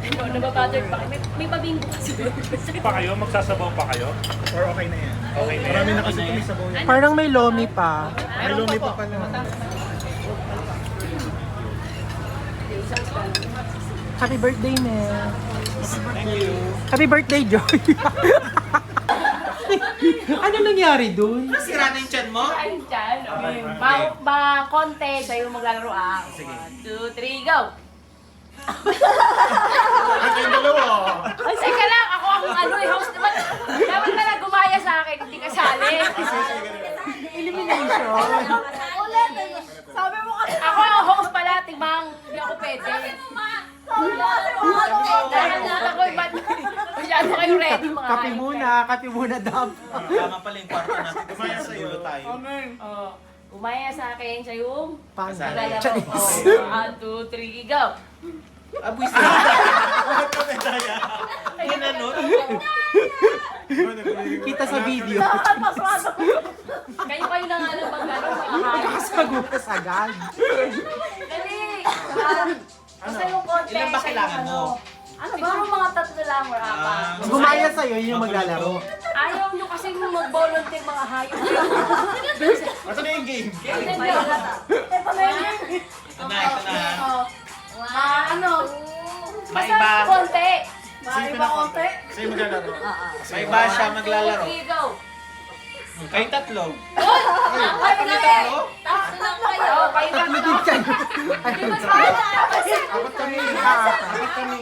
Nababattered pa kayo. May pabingo kasi doon. Pa kayo? Magsasabaw pa kayo? Or okay na yan? Okay na Marami yan. na kasi tumisabaw yan. Parang may lomi pa. May lumi pa pala. Happy birthday, Mel. Thank you. Happy birthday, Joy. Ano nangyari dun? Sira na yung chan mo? Ayun dyan. Konti, sa'yo maglalaro ah. 1, 2, 3, go! Ay, kayong dalawa. Ay, sige lang. Ako ang host naman. Dapat na lang gumaya sa akin, hindi kasali. Elimination. Ulit. Sabi mo kasi. Ako ang host pala, timang. Hindi ako pwede. Nakalimutan ko yung masyado kayo ready mga Kape muna daw. Tama pala yung kwarto natin. Kumaya sa dulo tayo. Oh, gumaya sa akin sa yung Pang maglalaro. Chinese. 1, 2, 3, go! Abuis na. Ginanot. Kita sa video. Kayo na nga lang mag-ano, makakain. Nakasagutas agad. Dali! Basta yung konti. Ilan ba kailangan mo? Siguro mga 3 lang or 4. Gumaya sa'yo, yun yung maglalaro. Ayaw nyo kasi mag-volunteer mga hayop. Ito na yung game. Ito na. Ano? Basta Maiba. konti. Maiba konti. Sa'yo maglalaro. May ba siya maglalaro? 2, 3, go! Kayo tatlo. Kayo na eh! Tatlo kayo! Kayo Tatlo din kayo. Di ba sa Dapat kami.